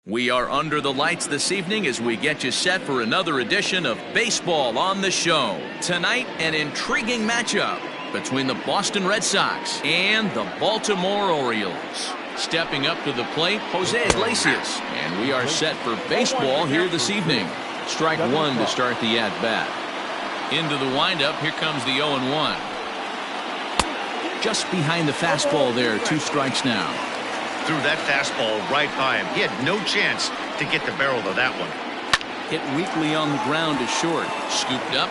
We are under the lights this evening as we get you set for another edition of Baseball on the Show. Tonight, an intriguing matchup between the Boston Red Sox and the Baltimore Orioles. Stepping up to the plate, Jose Iglesias. And we are set for baseball here this evening. Strike one to start the at-bat. Into the windup, here comes the 0-1. Just behind the fastball there, 2 strikes now. Threw that fastball right by him. He had no chance to get the barrel of that one. Hit weakly on the ground to short. Scooped up.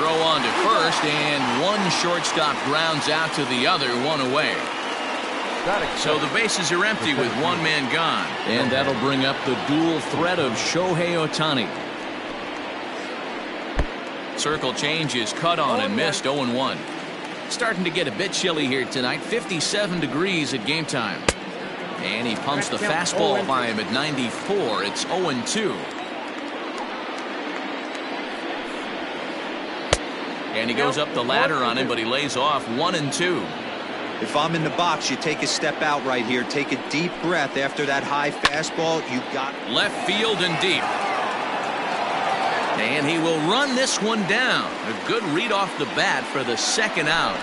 Throw on to first, and one shortstop grounds out to the other, 1 away. So the bases are empty with 1 man gone. And that'll bring up the dual threat of Shohei Ohtani. Circle change is cut on and missed, 0-1. Starting to get a bit chilly here tonight. 57 degrees at game time. And he pumps the fastball by him at 94. It's 0-2. And he goes up the ladder on him, but he lays off 1-2. If I'm in the box, you take a step out right here. Take a deep breath after that high fastball. You got left field and deep. And he will run this one down. A good read off the bat for the second out.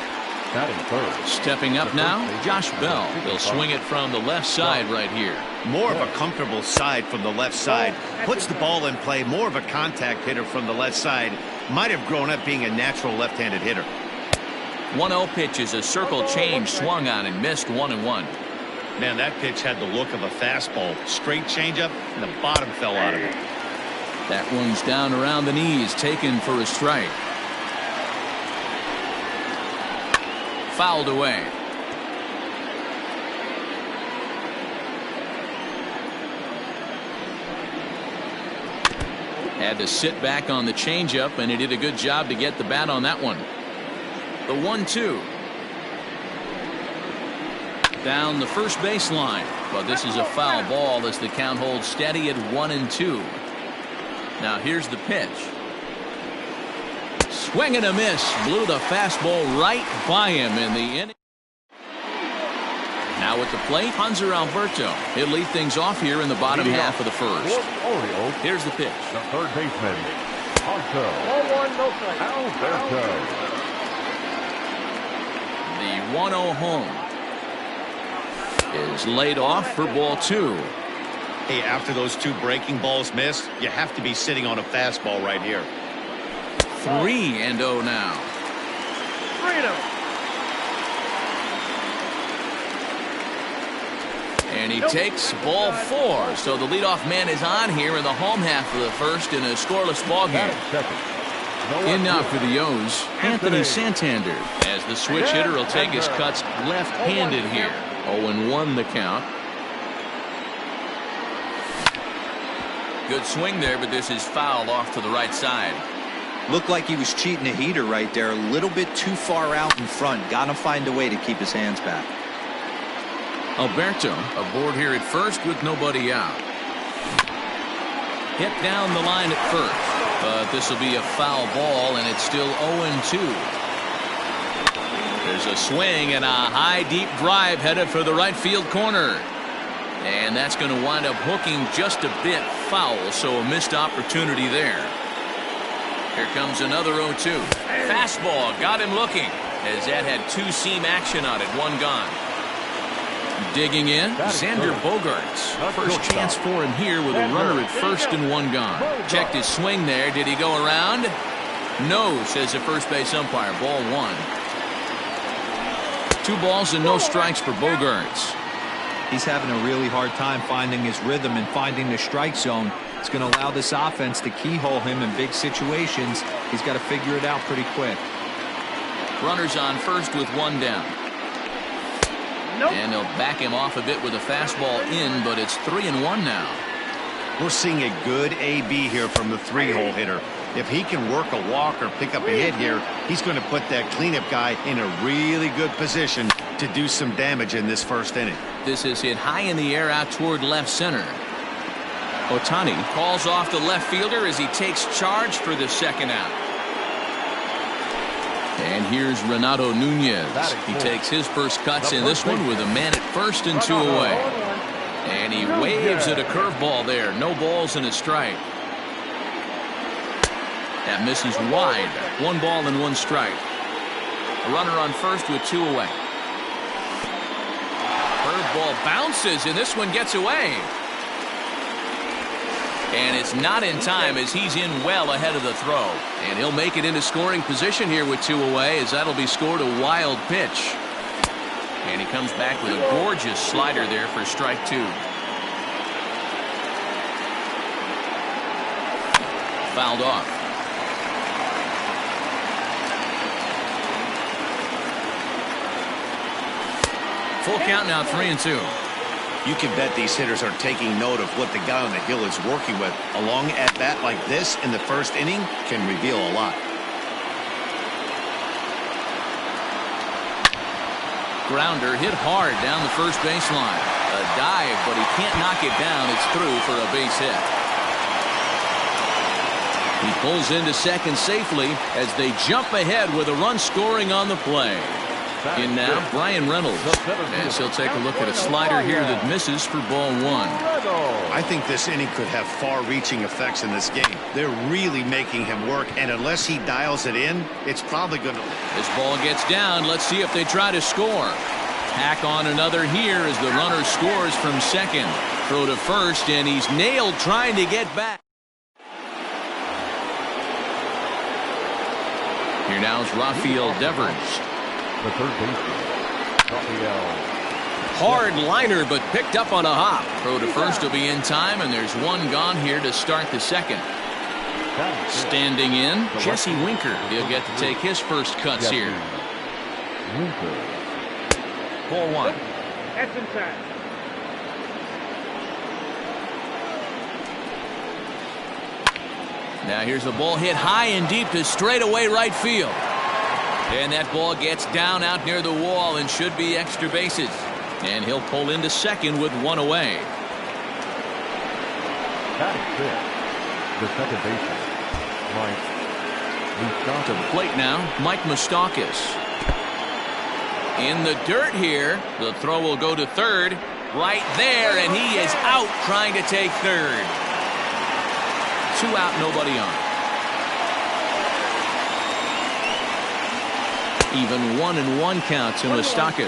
Stepping up now, Josh Bell. He'll swing it from the left side right here. More of a comfortable side from the left side. Puts the ball in play. More of a contact hitter from the left side. Might have grown up being a natural left-handed hitter. 1-0 pitch is a circle change swung on and missed, 1-1. Man, that pitch had the look of a fastball. Straight changeup, and the bottom fell out of it. That one's down around the knees, taken for a strike. Fouled away. Had to sit back on the changeup, and he did a good job to get the bat on that one. The 1-2. Down the first baseline, but this is a foul ball as the count holds steady at 1-2. Now here's the pitch. Swing and a miss. Blew the fastball right by him in the inning. Now at the plate, Hanser Alberto. He'll lead things off here in the bottom half of the first. Here's the pitch. The third baseman, Hanser Alberto. The 1-0 home is laid off for ball 2. Hey, after those 2 breaking balls missed, you have to be sitting on a fastball right here. 3-0 now. And he takes ball 4. So the leadoff man is on here in the home half of the first in a scoreless ball game. In now for the O's, Anthony Santander. As the switch hitter will take his cuts left-handed here. 0-1 the count. Good swing there, but this is fouled off to the right side. Looked like he was cheating a heater right there. A little bit too far out in front. Got to find a way to keep his hands back. Alberto aboard here at first with nobody out. Hit down the line at first, but this will be a foul ball, and it's still 0-2. There's a swing and a high deep drive headed for the right field corner. And that's going to wind up hooking just a bit foul, so a missed opportunity there. Here comes another 0-2. Fastball got him looking as that had 2-seam action on it, 1 gone. Digging in, Xander Bogaerts. First chance for him here with a runner at first and 1 gone. Checked his swing there. Did he go around? No, says the first base umpire. Ball 1. 2 balls and no strikes for Bogaerts. He's having a really hard time finding his rhythm and finding the strike zone. It's going to allow this offense to keyhole him in big situations. He's got to figure it out pretty quick. Runners on first with 1 down. And they'll back him off a bit with a fastball in, but it's 3-1 now. We're seeing a good AB here from the 3-hole hitter. If he can work a walk or pick up a hit here, he's going to put that cleanup guy in a really good position to do some damage in this first inning. This is hit high in the air out toward left center. Ohtani calls off the left fielder as he takes charge for the second out. And here's Renato Nunez. He takes his first cuts in this one with a man at first and 2 away. And he waves at a curveball there. No balls and a strike. That misses wide. 1 ball and 1 strike. A runner on first with 2 away. Curveball bounces, and this one gets away. And it's not in time as he's in well ahead of the throw. And he'll make it into scoring position here with 2 away, as that'll be scored a wild pitch. And he comes back with a gorgeous slider there for strike 2. Fouled off. Full count now, 3-2. You can bet these hitters are taking note of what the guy on the hill is working with. A long at-bat like this in the first inning can reveal a lot. Grounder hit hard down the first baseline. A dive, but he can't knock it down. It's through for a base hit. He pulls into second safely as they jump ahead with a run scoring on the play. In now, Brian Reynolds, as he'll take a look at a slider here that misses for ball 1. I think this inning could have far-reaching effects in this game. They're really making him work, and unless he dials it in, it's probably going to... This ball gets down. Let's see if they try to score. Tack on another here as the runner scores from second. Throw to first, and he's nailed trying to get back. Here now is Rafael Devers. The third baseman, Rafael. Hard liner, but picked up on a hop. Throw to first will be in time, and there's 1 gone here to start the second. Standing in, Jesse Winker. He'll get to take his first cuts here. Winker. Ball 1. That's inside. Now here's a ball hit high and deep to straightaway right field. And that ball gets down out near the wall and should be extra bases. And he'll pull into second with 1 away. Batting fifth, the second baseman, Mike Moustakas. To the plate now, Mike Moustakas. In the dirt here, the throw will go to third. Right there, and he is out trying to take third. 2 out, nobody on. Even 1-1 count to Moustakas.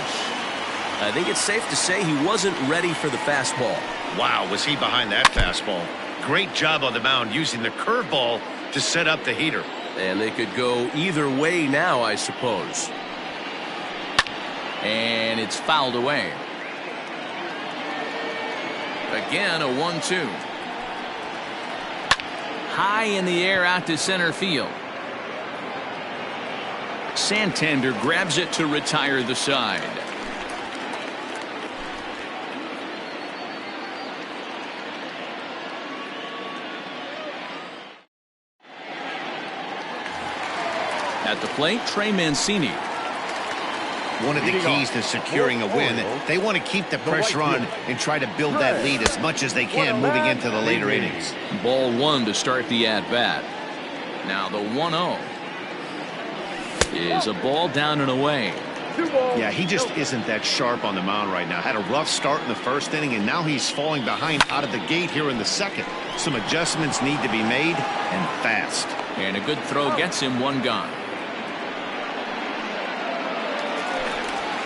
I think it's safe to say he wasn't ready for the fastball. Wow, was he behind that fastball. Great job on the mound using the curveball to set up the heater. And they could go either way now, I suppose. And it's fouled away. Again, a 1-2. High in the air out to center field. Santander grabs it to retire the side. At the plate, Trey Mancini. One of the keys to securing a win, they want to keep the pressure on and try to build that lead as much as they can moving into the later innings. Ball 1 to start the at-bat. Now the 1-0 is a ball down and away. Yeah, he just isn't that sharp on the mound right now. Had a rough start in the first inning, and now he's falling behind out of the gate here in the second. Some adjustments need to be made, and fast. And a good throw gets him 1 gone.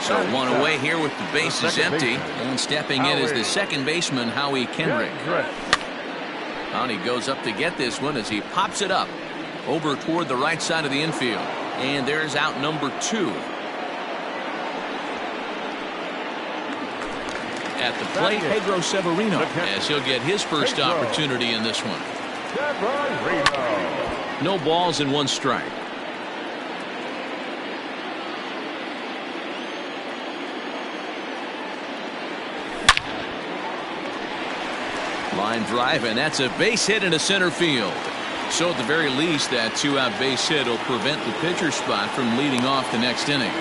So 1 away here with the bases empty. And stepping in is the second baseman, Howie Kendrick. And he goes up to get this one as he pops it up over toward the right side of the infield. And there's out number 2. At the plate, Pedro Severino, as he'll get his first opportunity in this one. No balls and 1 strike. Line drive, and that's a base hit into center field. So at the very least, that 2-out base hit will prevent the pitcher spot from leading off the next inning.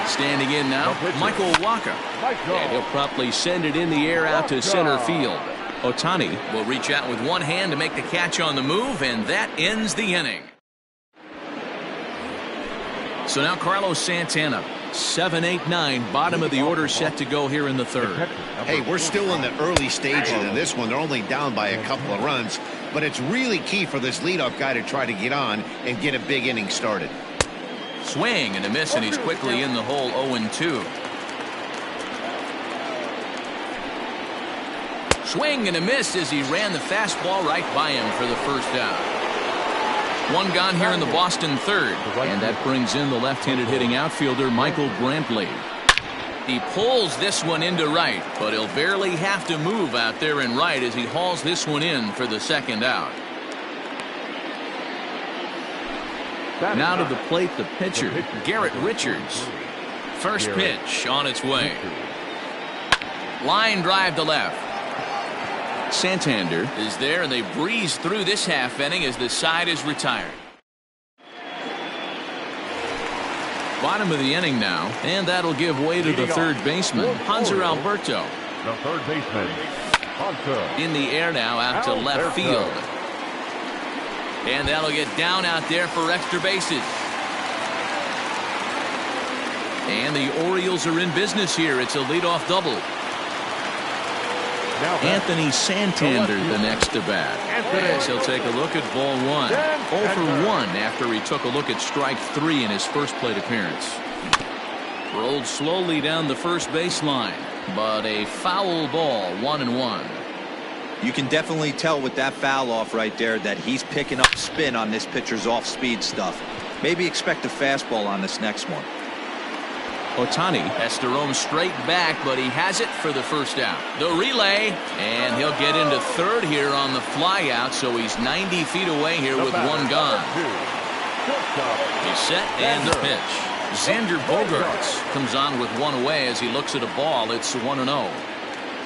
Standing in now, Michael Wacha. And he'll promptly send it in the air out to center field. Ohtani will reach out with 1 hand to make the catch on the move, and that ends the inning. So now Carlos Santana 7, 8, 9, bottom of the order set to go here in the third. Hey, we're still in the early stages of this one. They're only down by a couple of runs, but it's really key for this leadoff guy to try to get on and get a big inning started. Swing and a miss, and he's quickly in the hole. 0-2. Swing and a miss as he ran the fastball right by him for the first out. One gone here in the Boston third, and that brings in the left-handed hitting outfielder Michael Brantley. He pulls this one into right, but he'll barely have to move out there in right as he hauls this one in for the second out. Now to the plate, the pitcher, Garrett Richards. First pitch on its way. Line drive to left. Santander is there, and they breeze through this half inning as the side is retired. Bottom of the inning now, and that'll give way to the third baseman, Hanser Alberto. The third baseman, Hanser. In the air now out to left field. And that'll get down out there for extra bases. And the Orioles are in business here. It's a leadoff double. Anthony Santander the next to bat. Yes, he'll take a look at ball one. 0 for 1 after he took a look at strike 3 in his first plate appearance. Rolled slowly down the first baseline, but a foul ball. 1-1. You can definitely tell with that foul off right there that he's picking up spin on this pitcher's off-speed stuff. Maybe expect a fastball on this next one. Ohtani has to roam straight back, but he has it for the first out. The relay, and he'll get into third here on the fly out, so he's 90 feet away here with one gone. He's set, and the pitch. Xander Bogaerts comes on with one away as he looks at a ball. It's 1-0.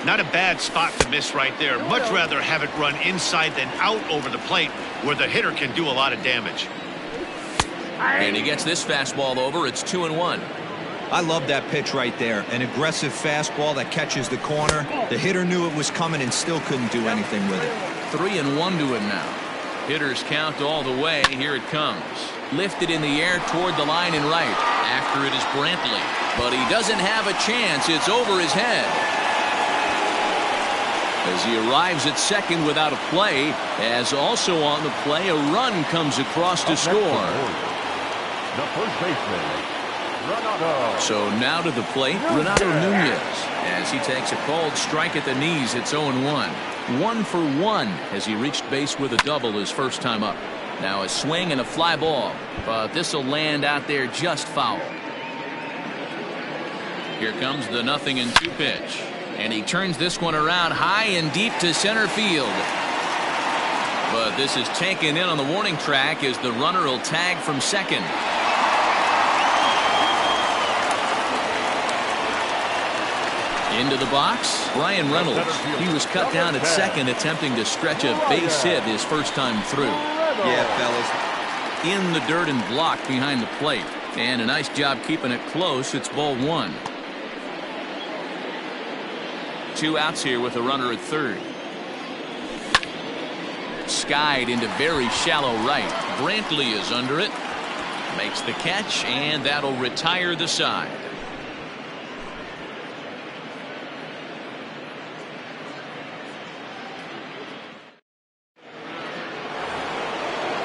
Not a bad spot to miss right there. Much rather have it run inside than out over the plate where the hitter can do a lot of damage. And he gets this fastball over. It's 2-1. I love that pitch right there. An aggressive fastball that catches the corner. The hitter knew it was coming and still couldn't do anything with it. 3-1 to him now. Hitters count all the way. Here it comes. Lifted in the air toward the line and right. After it is Brantley. But he doesn't have a chance. It's over his head. As he arrives at second without a play, as also on the play, a run comes across to score. The first baseman, Renato. So now to the plate, Renato Nunez, as he takes a called strike at the knees. It's 0-1. 1 for 1 as he reached base with a double his first time up. Now a swing and a fly ball, but this will land out there just foul. Here comes the 0-2 pitch. And he turns this one around high and deep to center field. But this is taken in on the warning track as the runner will tag from second. Into the box, Brian Reynolds. He was cut down at second, attempting to stretch a base hit his first time through. Yeah, fellas. In the dirt and blocked behind the plate. And a nice job keeping it close. It's ball 1. 2 outs here with a runner at third. Skied into very shallow right. Brantley is under it. Makes the catch, and that'll retire the side.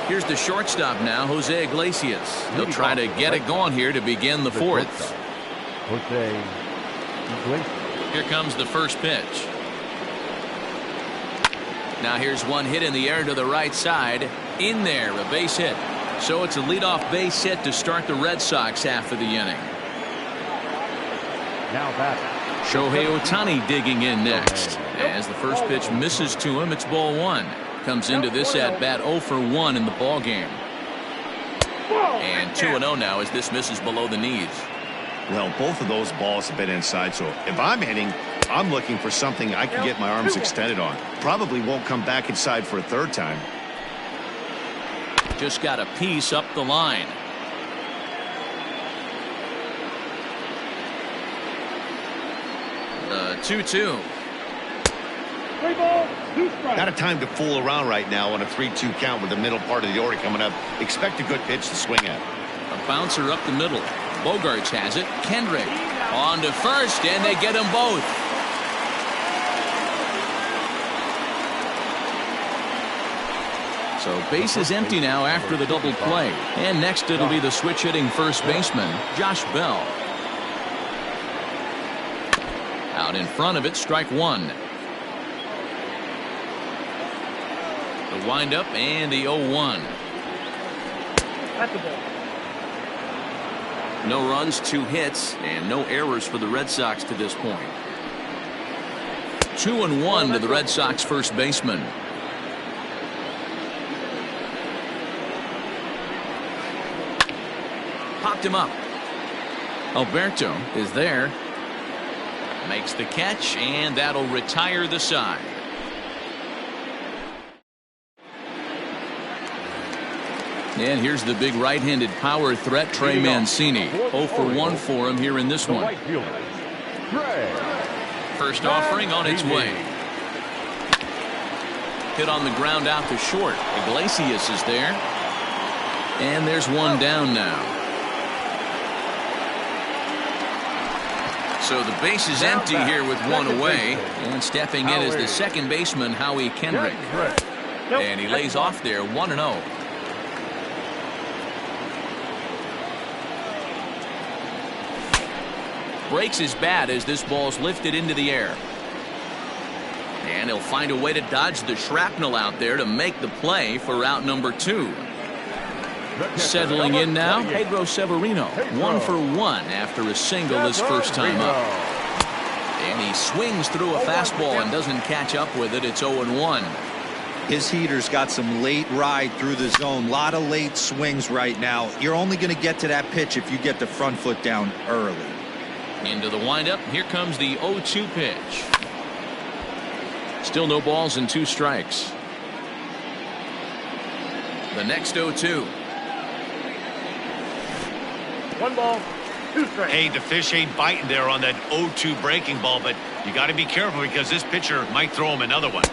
Here's the shortstop now, Jose Iglesias. He'll try to get it going here to begin the fourth. Jose Iglesias. Here comes the first pitch. Now here's one hit in the air to the right side. In there, a base hit. So it's a leadoff base hit to start the Red Sox half of the inning. Now that Shohei Ohtani digging in next. As the first pitch misses to him, it's ball 1. Comes into this at bat 0 for 1 in the ball game. And 2-0 now as this misses below the knees. Well, both of those balls have been inside, so if I'm hitting, I'm looking for something I can get my arms extended on. Probably won't come back inside for a third time. Just got a piece up the line. The 2-2. Not a time to fool around right now on a 3-2 count with the middle part of the order coming up. Expect a good pitch to swing at. A bouncer up the middle. Bogarts has it. Kendrick on to first, and they get them both. So base is empty now after the double play. And next it'll be the switch hitting first baseman, Josh Bell. Out in front of it, strike one. The windup and the 0-1. No runs, 2 hits, and no errors for the Red Sox to this point. 2-1 to the Red Sox first baseman. Popped him up. Alberto is there. Makes the catch, and that'll retire the side. And here's the big right-handed power threat, Trey Mancini. 0 for 1 for him here in this one. First offering on its way. Hit on the ground out to short. Iglesias is there. And there's one down now. So the base is empty here with one away. And stepping in is the second baseman, Howie Kendrick. And he lays off there, 1-0. Breaks his bat as this ball's lifted into the air. And he'll find a way to dodge the shrapnel out there to make the play for out number 2. Settling in now, Pedro Severino. 1 for 1 after a single his first time up. And he swings through a fastball and doesn't catch up with it. It's 0-1. His heater's got some late ride through the zone. A lot of late swings right now. You're only going to get to that pitch if you get the front foot down early. Into the windup. Here comes the 0-2 pitch. Still no balls and 2 strikes. The next 0-2. 1 ball, 2 strikes. Hey, the fish ain't biting there on that 0-2 breaking ball, but you got to be careful because this pitcher might throw him another one.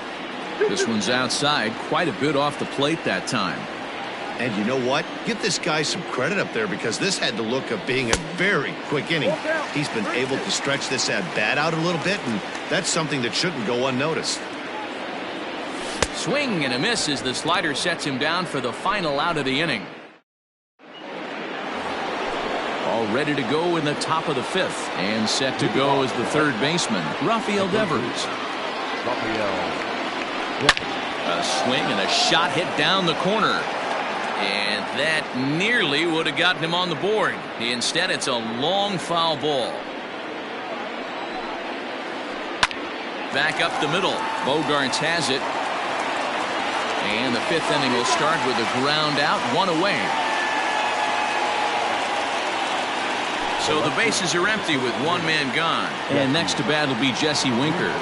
This one's outside, quite a bit off the plate that time. And you know what? Give this guy some credit up there because this had the look of being a very quick inning. He's been able to stretch this at bat out a little bit, and that's something that shouldn't go unnoticed. Swing and a miss as the slider sets him down for the final out of the inning. All ready to go in the top of the 5th, and set to go as the third baseman, Rafael Devers. A swing and a shot hit down the corner. And that nearly would have gotten him on the board. Instead, it's a long foul ball. Back up the middle. Bogarts has it. And the 5th inning will start with a ground out, 1 away. So the bases are empty with 1 man gone. And next to bat will be Jesse Winker.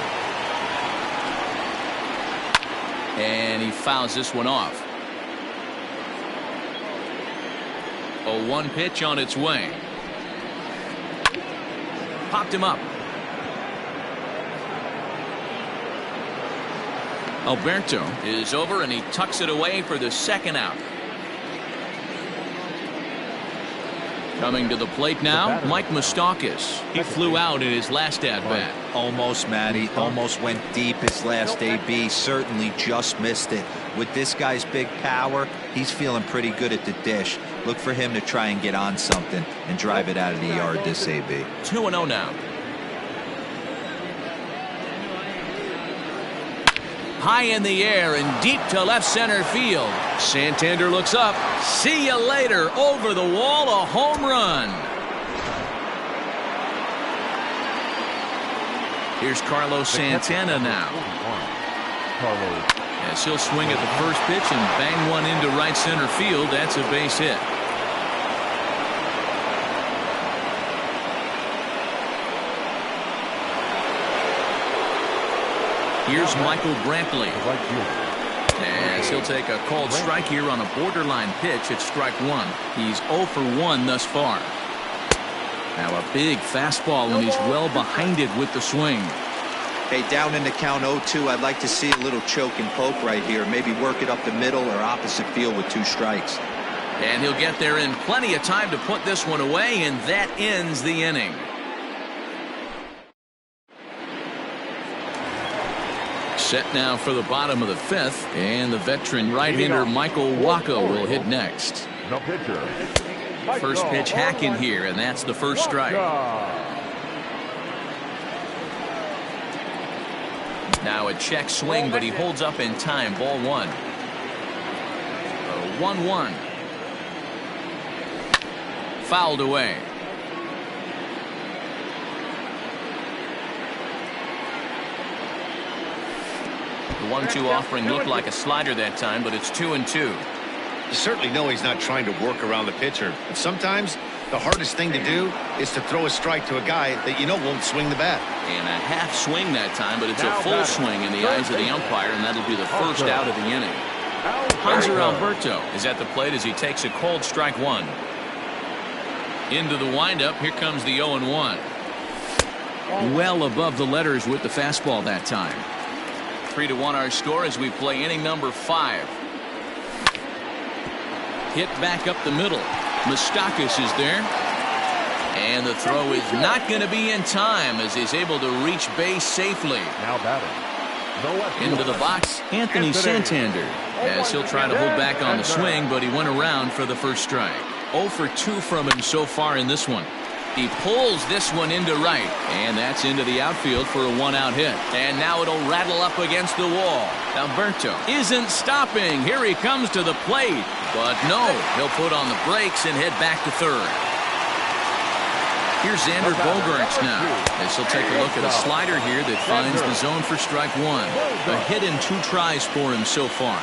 And he fouls this one off. A 1 pitch on its way. Popped him up. Alberto is over and he tucks it away for the second out. Coming to the plate now, Mike Moustakas. He flew out in his last at-bat. Almost, Matty. Almost went deep his last AB. Certainly just missed it. With this guy's big power, he's feeling pretty good at the dish. Look for him to try and get on something and drive it out of the yard this AB. 2-0 now. High in the air and deep to left center field. Santander looks up. See you later. Over the wall, a home run. Here's Carlos Santana now. As he'll swing at the first pitch and bang one into right center field. That's a base hit. Here's Michael Brantley. As he'll take a called strike here on a borderline pitch at strike 1. He's 0 for 1 thus far. Now a big fastball and he's well behind it with the swing. Hey, down in the count 0-2, I'd like to see a little choke and poke right here. Maybe work it up the middle or opposite field with 2 strikes. And he'll get there in plenty of time to put this one away, and that ends the inning. Set now for the bottom of the fifth, and the veteran right-hander Michael Wacha will hit next. The pitcher. First pitch hacking here, and that's the first strike. Now a check swing, but he holds up in time. Ball one. 1-1. Fouled away. The 1-2 offering looked like a slider that time, but it's 2-2. You certainly know he's not trying to work around the pitcher. But sometimes the hardest thing to do is to throw a strike to a guy that you know won't swing the bat. And a half swing that time, but it's a full swing in the eyes of the umpire, and that'll be the first out of the inning. Hanser Alberto is at the plate as he takes a cold strike one. Into the windup, here comes the 0-1. Well above the letters with the fastball that time. 3-1 our score as we play inning number 5. Hit back up the middle. Moustakas is there. And the throw is not going to be in time as he's able to reach base safely. Now batting. Into the box, Anthony Santander, as he'll try to hold back on the swing, but he went around for the first strike. 0 for 2 from him so far in this one. He pulls this one into right, and that's into the outfield for a 1-out hit. And now it'll rattle up against the wall. Alberto isn't stopping. Here he comes to the plate, but no, he'll put on the brakes and head back to third. Here's Xander Bogaerts now, as he'll take a look at a slider here that finds the zone for strike one. A hit in 2 tries for him so far.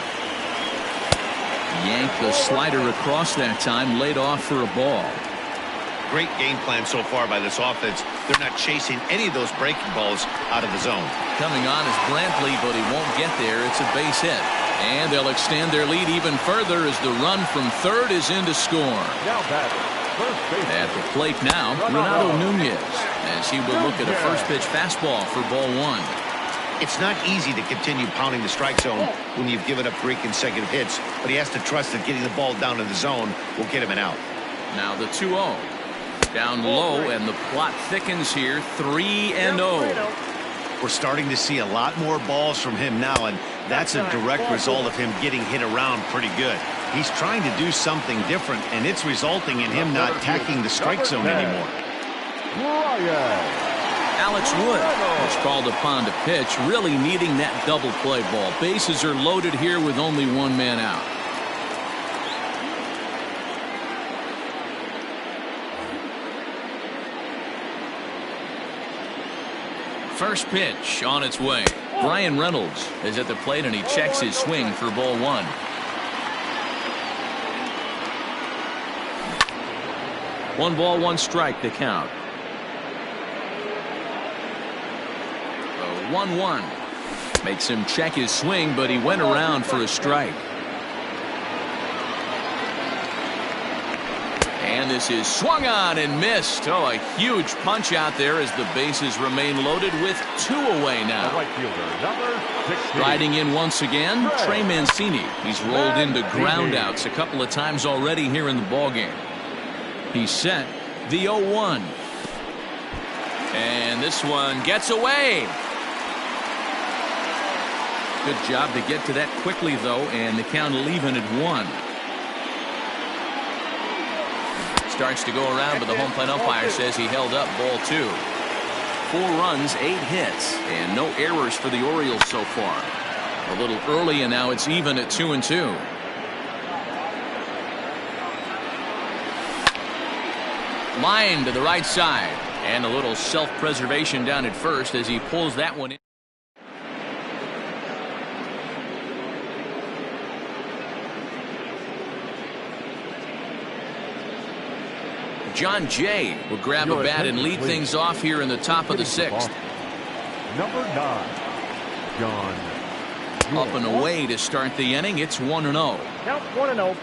Yanked the slider across that time, laid off for a ball. Great game plan so far by this offense. They're not chasing any of those breaking balls out of the zone. Coming on is Brantley, but he won't get there. It's a base hit. And they'll extend their lead even further as the run from third is in to score. Now batting. At the plate now, Renato Nunez, as he will look at a first pitch fastball for ball one. It's not easy to continue pounding the strike zone when you've given up 3 consecutive hits, but he has to trust that getting the ball down in the zone will get him an out. Now the 2-0. Down low, and the plot thickens here, 3-0. We're starting to see a lot more balls from him now, and that's a direct result of him getting hit around pretty good. He's trying to do something different, and it's resulting in him not attacking the strike zone anymore. Alex Wood was called upon to pitch, really needing that double play ball. Bases are loaded here with only 1 man out. First pitch on its way. Brian Reynolds is at the plate, and he checks his swing for ball one. One ball, 1 strike to count. 1-1. Makes him check his swing, but he went around for a strike. And this is swung on and missed. Oh, a huge punch out there as the bases remain loaded with 2 away now. Riding in once again, Trey Mancini. He's rolled into groundouts a couple of times already here in the ballgame. He's set the 0-1. And this one gets away. Good job to get to that quickly, though, and the count will even at 1. Starts to go around, but the home plate umpire says he held up ball 2. 4 runs, 8 hits, and no errors for the Orioles so far. A little early, and now it's even at 2-2. Line to the right side, and a little self-preservation down at first as he pulls that one in. John Jay will grab a bat and lead things off here in the top of the 6th. Number 9, John. Up and away to start the inning. It's 1-0. Count 1-0.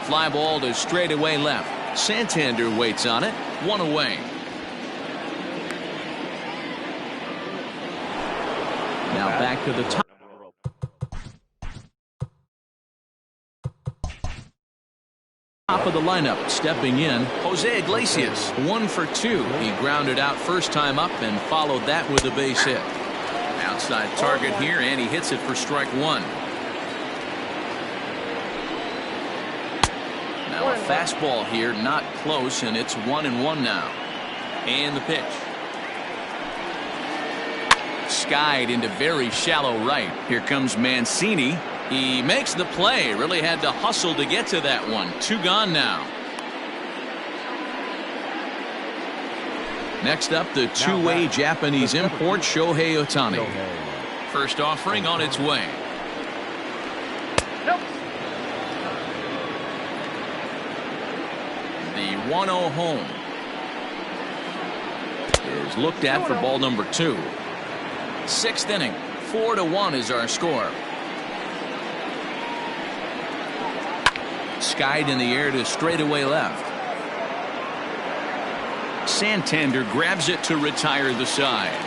Fly ball to straightaway left. Santander waits on it. 1 away. Now back to the top. top of the lineup, stepping in, Jose Iglesias, 1 for 2. He grounded out first time up and followed that with a base hit. Outside target here, and he hits it for strike 1. Now a fastball here, not close, and it's 1-1 now. And the pitch. Skied into very shallow right. Here comes Mancini. He makes the play. Really had to hustle to get to that one. 2 gone now. Next up, the two-way Japanese import, Shohei Ohtani. First offering on its way. The 1-0 home is looked at for ball number 2. 6th inning, 4-1 is our score. Skied in the air to straightaway left. Santander grabs it to retire the side.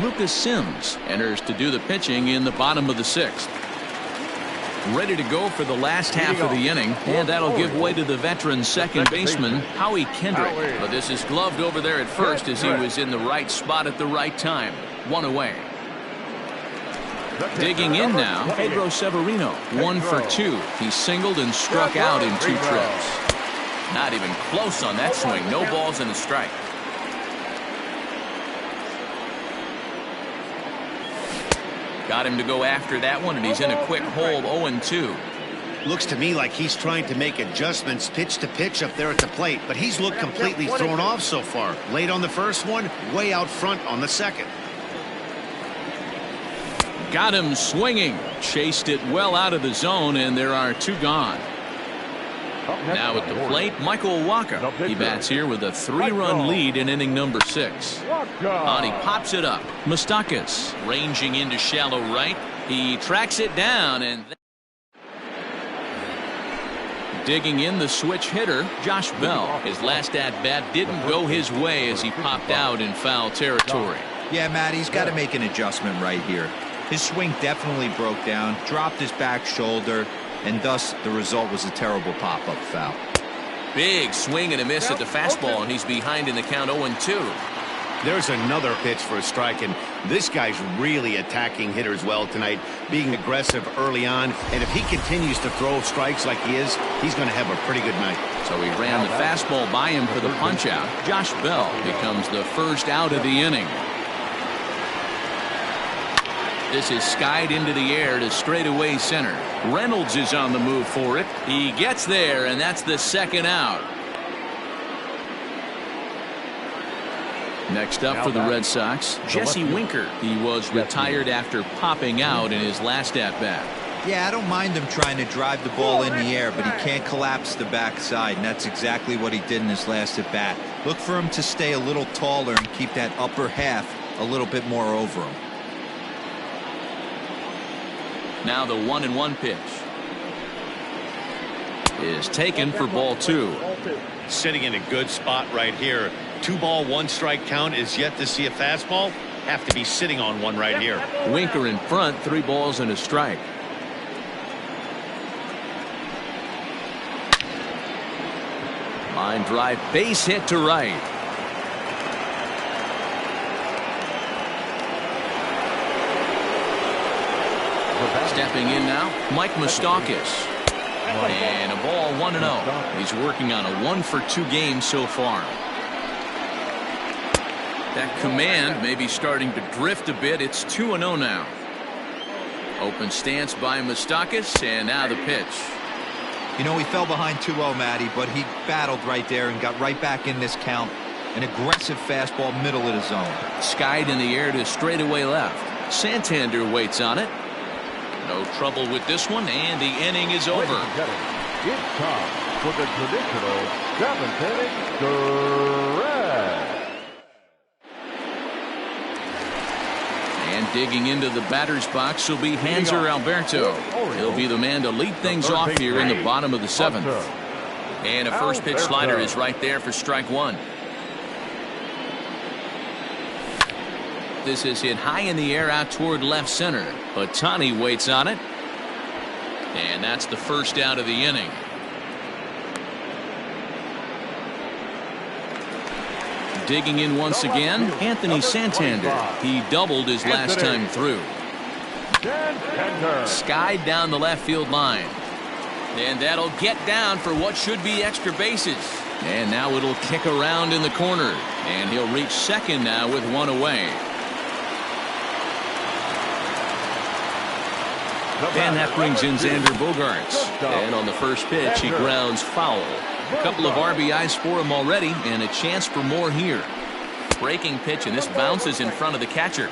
Lucas Sims enters to do the pitching in the bottom of the 6th. Ready to go for the last half of the inning, and that'll give way to the veteran second baseman Howie Kendrick. But this is gloved over there at first as he was in the right spot at the right time. 1 away. Digging in now, Pedro Severino, 1 for 2. He singled and struck out in 2 trips. Not even close on that swing. No balls and a strike. Got him to go after that one, and he's in a quick hole, 0-2. Looks to me like he's trying to make adjustments pitch to pitch up there at the plate, but he's looked completely thrown off so far. Late on the first one, way out front on the second. Got him swinging. Chased it well out of the zone, and there are 2 gone. Now at the plate, Michael Waka. He bats here with a 3-run lead in inning number 6. On, he pops it up. Moustakas ranging into shallow right. He tracks it down, and digging in the switch hitter, Josh Bell. His last at-bat didn't go his way as he popped out in foul territory. Yeah, Matt, he's got to make an adjustment right here. His swing definitely broke down, dropped his back shoulder, and thus the result was a terrible pop-up foul. Big swing and a miss at the fastball, and he's behind in the count 0-2. There's another pitch for a strike, and this guy's really attacking hitters well tonight, being aggressive early on, and if he continues to throw strikes like he is, he's going to have a pretty good night. So he ran the fastball by him for the punch-out. Josh Bell becomes the first out of the inning. This is skied into the air to straightaway center. Reynolds is on the move for it. He gets there, and that's the 2nd out. Next up for the Red Sox, Jesse Winker. He was retired after popping out in his last at-bat. Yeah, I don't mind him trying to drive the ball in the air, but he can't collapse the backside, and that's exactly what he did in his last at-bat. Look for him to stay a little taller and keep that upper half a little bit more over him. Now the 1-1 pitch is taken for ball 2. Sitting in a good spot right here. 2-ball, 1-strike count is yet to see a fastball. Have to be sitting on one right here. Winker in front, 3 balls and a strike. Line drive, base hit to right. Stepping in now, Mike Moustakas. And a ball 1-0. He's working on a 1 for 2 game so far. That command may be starting to drift a bit. It's 2-0 now. Open stance by Moustakas, and now the pitch. You know, he fell behind 2-0, Matty, but he battled right there and got right back in this count. An aggressive fastball, middle of the zone. Skied in the air to straightaway left. Santander waits on it. No trouble with this one, and the inning is over. It's time for the traditional 7th inning stretch. And digging into the batter's box will be Hanser Alberto. He'll be the man to lead things off here in the bottom of the 7th. And a first pitch slider is right there for strike 1. This is hit high in the air out toward left center. Ohtani waits on it. And that's the first out of the inning. Digging in once again, Anthony Santander. He doubled his last time through. Skied down the left field line. And that'll get down for what should be extra bases. And now it'll kick around in the corner. And he'll reach second now with one away. And that brings in Xander Bogaerts. And on the first pitch, he grounds foul. A couple of RBIs for him already, and a chance for more here. Breaking pitch, and this bounces in front of the catcher.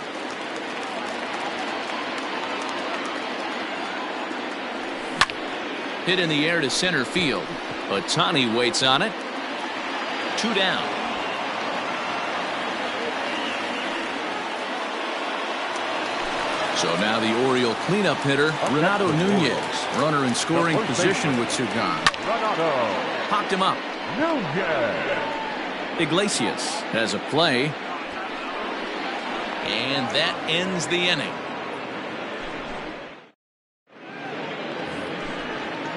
Hit in the air to center field. Ohtani waits on it. 2 down. So now the Oriole cleanup hitter, Renato Nunez. Runner in scoring position with 2 gone. Popped him up. Iglesias has a play. And that ends the inning.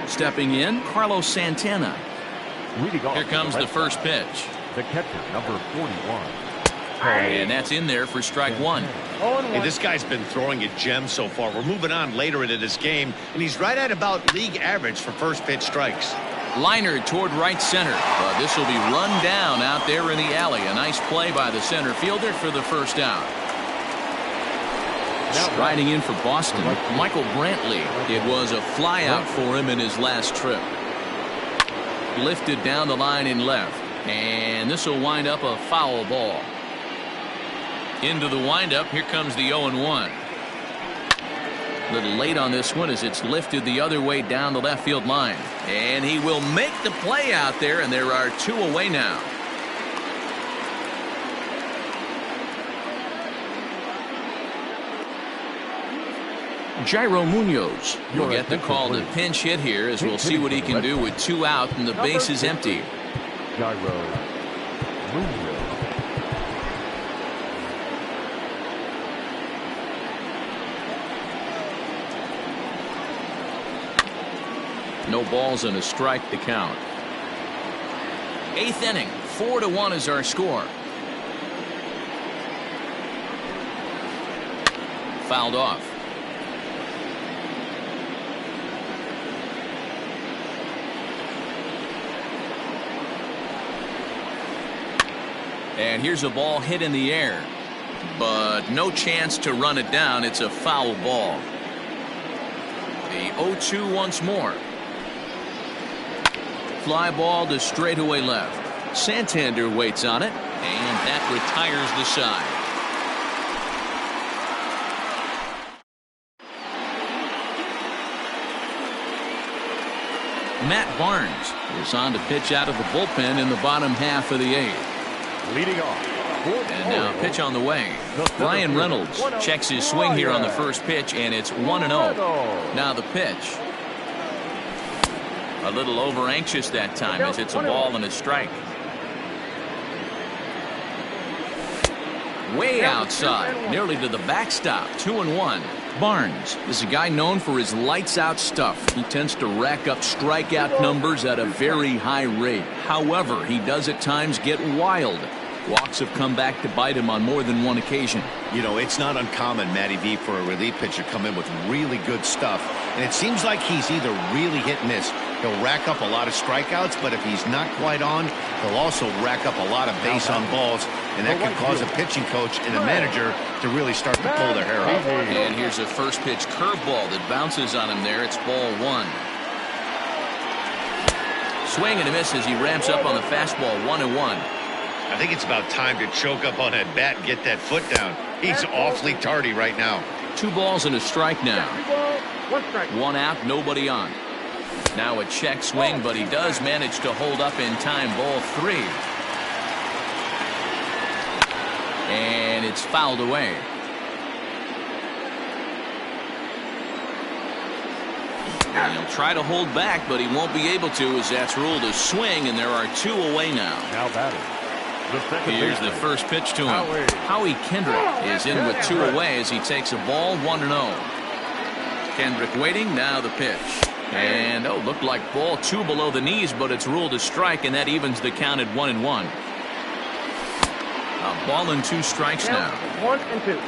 Stepping in, Carlos Santana. Here comes the first pitch. The catcher, number 41. And that's in there for strike 1. Hey, this guy's been throwing a gem so far. We're moving on later into this game, and he's right at about league average for first pitch strikes. Liner toward right center. But this will be run down out there in the alley. A nice play by the center fielder for the first out. Striding in for Boston, Michael Brantley. It was a flyout for him in his last trip. Lifted down the line in left. And this will wind up a foul ball. Into the windup, here comes the 0-1. A little late on this one as it's lifted the other way down the left field line. And he will make the play out there, and there are 2 away now. Jairo Munoz will get the call to pinch hit here, as we'll see what he can do with 2 out and the base is empty. Jairo Munoz. No balls and a strike to count. 8th inning, 4-1 is our score. Fouled off. And here's a ball hit in the air, but no chance to run it down. It's a foul ball. The 0-2 once more. Fly ball to straightaway left. Santander waits on it, and that retires the side. Matt Barnes is on to pitch out of the bullpen in the bottom half of the 8th. Leading off. And now pitch on the way. Ryan Reynolds checks his swing here on the first pitch, and it's 1-0. Now the pitch. A little over anxious that time as it's a ball and a strike. Way outside, nearly to the backstop. 2-1. Barnes is a guy known for his lights out stuff. He tends to rack up strikeout numbers at a very high rate. However, he does at times get wild. Walks have come back to bite him on more than one occasion. You know, it's not uncommon, Matty V, for a relief pitcher to come in with really good stuff. And it seems like he's either really hit and miss. He'll rack up a lot of strikeouts, but if he's not quite on, he'll also rack up a lot of base on balls. And that can cause a pitching coach and a manager to really start to pull their hair out. And here's a first pitch curveball that bounces on him there. It's ball 1. Swing and a miss as he ramps up on the fastball. 1-1. I think it's about time to choke up on that bat and get that foot down. He's awfully tardy right now. 2 balls and a strike now. 1 out, nobody on. Now a check swing, but he does manage to hold up in time. Ball 3. And it's fouled away. And he'll try to hold back, but he won't be able to, as that's ruled a swing, and there are 2 away now. Now batting, Here's the first pitch to him. Howie Kendrick is in with 2 away as he takes a ball 1-0. Kendrick waiting. Now the pitch. And looked like ball 2 below the knees, but it's ruled a strike, and that evens the count at 1-1. A ball and 2 strikes now. 1-2.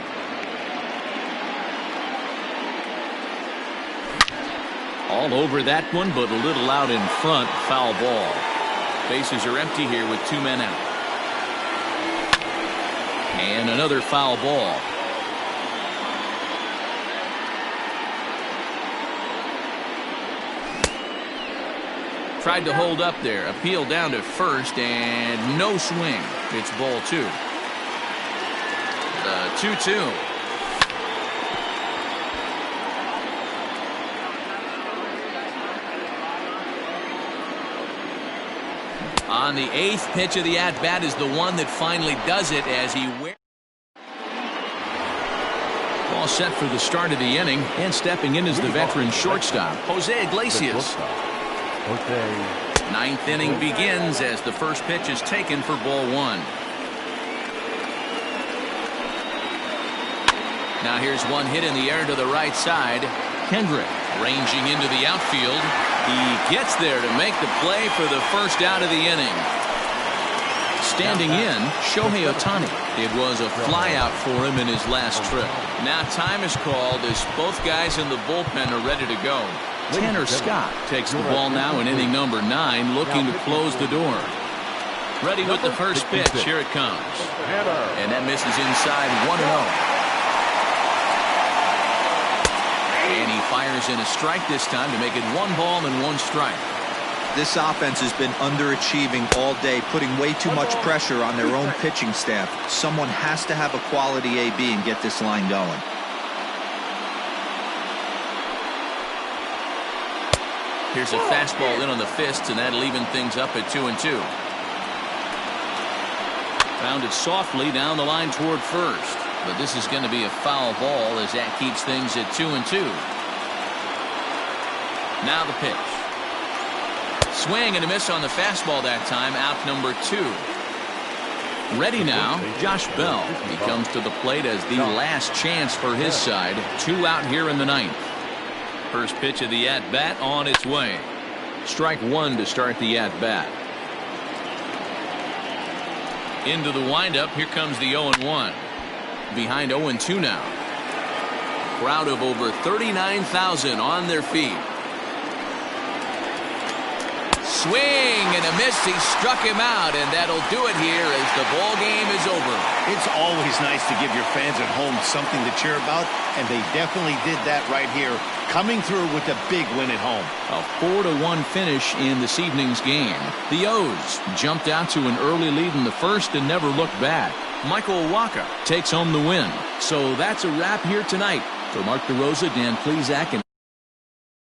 All over that one, but a little out in front. Foul ball. Bases are empty here with 2 men out. And another foul ball. Tried to hold up there. Appeal down to first, and no swing. It's ball 2. The 2-2. On the 8th pitch of the at-bat is the one that finally does it as he wears. All set for the start of the inning, and stepping in is the veteran shortstop, Jose Iglesias. 9th inning begins as the first pitch is taken for ball 1. Now here's one hit in the air to the right side. Kendrick ranging into the outfield. He gets there to make the play for the first out of the inning. Standing in, Shohei Ohtani. It was a flyout for him in his last trip. Now time is called as both guys in the bullpen are ready to go. Tanner Scott takes the ball now in inning number 9, looking to close the door. Ready with the first pitch. Here it comes. And that misses inside 1-0. And he fires in a strike this time to make it 1 ball and 1 strike. This offense has been underachieving all day, putting way too much pressure on their own pitching staff. Someone has to have a quality AB and get this line going. Here's a fastball in on the fists, and that'll even things up at 2-2. Pounded softly down the line toward first. But this is going to be a foul ball as that keeps things at 2-2. Now the pitch. Swing and a miss on the fastball that time. Out number 2. Ready now, Josh Bell. He comes to the plate as the last chance for his side. 2 out here in the 9th. First pitch of the at-bat on its way. Strike 1 to start the at-bat. Into the windup. Here comes the 0-1. Behind 0-2 now. Crowd of over 39,000 on their feet. Swing and a miss. He struck him out, and that'll do it here as the ball game is over. It's always nice to give your fans at home something to cheer about, and they definitely did that right here, coming through with a big win at home. A 4-1 finish in this evening's game. The O's jumped out to an early lead in the first and never looked back. Michael Waka takes home the win. So that's a wrap here tonight. For Mark DeRosa, Dan Plesac, and